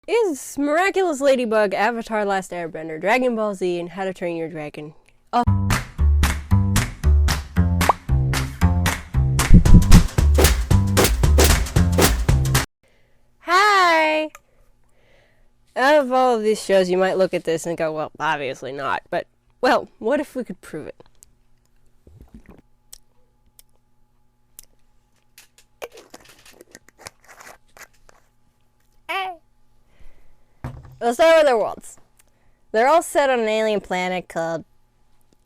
Is Miraculous Ladybug, Avatar Last Airbender, Dragon Ball Z, and How to Train Your Dragon. Oh. Hi! Out of all of these shows, you might look at this and go, well, obviously not. But, well, what if we could prove it? Let's start with their worlds. They're all set on an alien planet called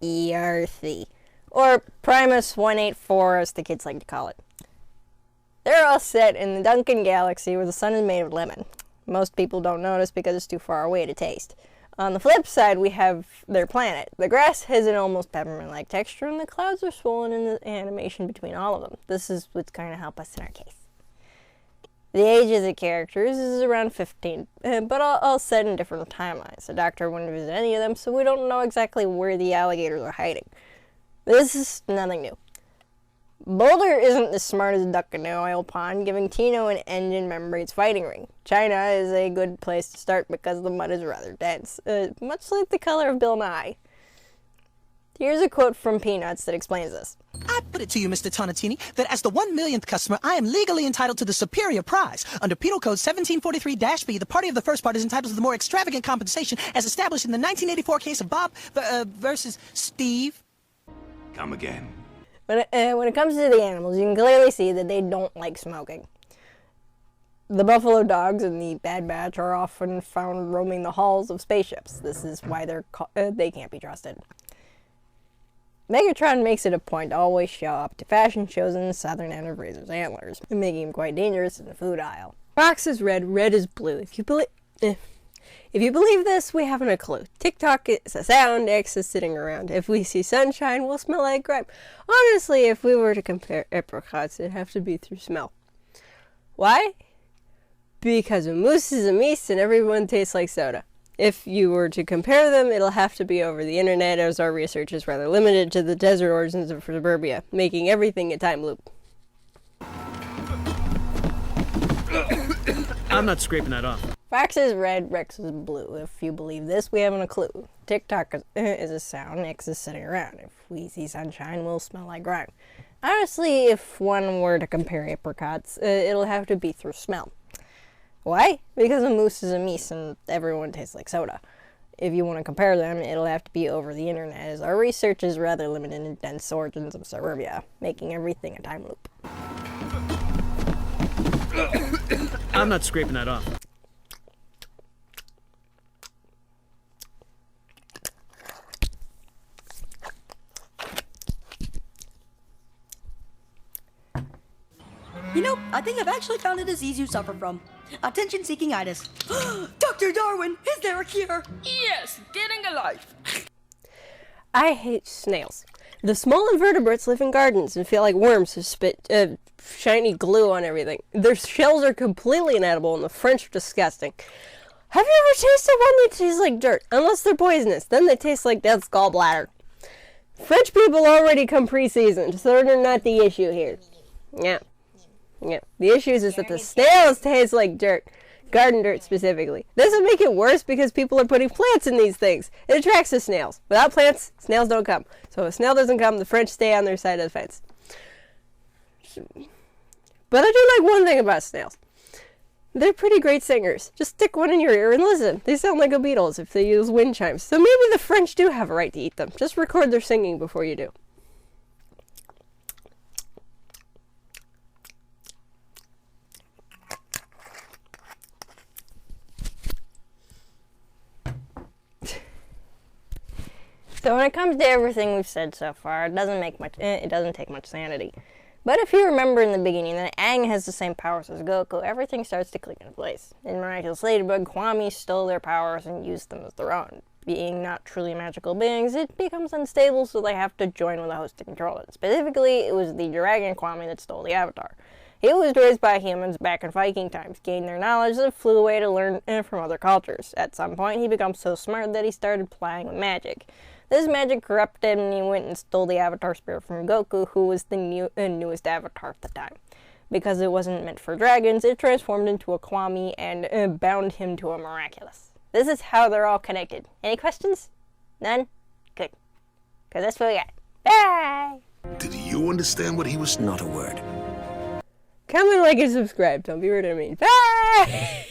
Earthy, or Primus 184 as the kids like to call it. They're all set in the Duncan Galaxy where the sun is made of lemon. Most people don't notice because it's too far away to taste. On the flip side, we have their planet. The grass has an almost peppermint-like texture and the clouds are swollen in the animation between all of them. This is what's going to help us in our case. The age of the characters is around 15, but all set in different timelines. The Doctor wouldn't visit any of them, so we don't know exactly where the alligators are hiding. This is nothing new. Boulder isn't as smart as Duck in an oil pond, giving Tino an engine membrane's fighting ring. China is a good place to start because the mud is rather dense, much like the color of Bill Nye. Here's a quote from Peanuts that explains this. I put it to you, Mr. Tonatini, that as the 1 millionth customer, I am legally entitled to the superior prize. Under Penal Code 1743-B, the party of the first part is entitled to the more extravagant compensation as established in the 1984 case of Bob versus Steve. Come again. When it comes to the animals, you can clearly see that they don't like smoking. The buffalo dogs in the Bad Batch are often found roaming the halls of spaceships. This is why they can't be trusted. Megatron makes it a point to always show up to fashion shows in the southern end of Razor's antlers, making him quite dangerous in the food aisle. Fox is red, red is blue. If you believe this, we haven't a clue. TikTok is a sound, X is sitting around. If we see sunshine, we'll smell like grime. Honestly, if we were to compare apricots, it'd have to be through smell. Why? Because a moose is a meese and everyone tastes like soda. If you were to compare them, it'll have to be over the internet, as our research is rather limited to the desert origins of suburbia, making everything a time loop. I'm not scraping that off. Fox is red, Rex is blue. If you believe this, we haven't a clue. TikTok is a sound, X is sitting around. If we see sunshine, we'll smell like grime. Honestly, if one were to compare apricots, it'll have to be through smell. Why? Because a moose is a meese and everyone tastes like soda. If you want to compare them, it'll have to be over the internet, as our research is rather limited in dense origins of suburbia, making everything a time loop. I'm not scraping that off. You know, I think I've actually found a disease you suffer from. Attention-seeking-itis. Dr. Darwin, is there a cure? Yes, getting a life. I hate snails. The small invertebrates live in gardens and feel like worms who spit shiny glue on everything. Their shells are completely inedible and the French are disgusting. Have you ever tasted one that tastes like dirt? Unless they're poisonous, then they taste like death's gallbladder. French people already come pre-seasoned, so they're not the issue here. Yeah. The issue is that the snails taste like dirt. Garden dirt specifically. This would make it worse because people are putting plants in these things. It attracts the snails. Without plants, snails don't come. So if a snail doesn't come, the French stay on their side of the fence. But I do like one thing about snails. They're pretty great singers. Just stick one in your ear and listen. They sound like the Beatles if they use wind chimes. So maybe the French do have a right to eat them. Just record their singing before you do. So when it comes to everything we've said so far, it doesn't take much sanity. But if you remember in the beginning that Aang has the same powers as Goku, everything starts to click into place. In Miraculous Ladybug, Kwami stole their powers and used them as their own. Being not truly magical beings, it becomes unstable, so they have to join with a host to control it. Specifically, it was the Dragon Kwami that stole the Avatar. He was raised by humans back in Viking times, gained their knowledge, and flew away to learn from other cultures. At some point, he becomes so smart that he started playing with magic. This magic corrupted him and he went and stole the Avatar spirit from Goku, who was the newest Avatar at the time. because it wasn't meant for dragons, it transformed into a Kwami and bound him to a Miraculous. This is how they're all connected. Any questions? None? Good. Because that's what we got. Bye! Did you understand what he was? Not a word. Comment, like, and subscribe. Don't be rude to me. Bye!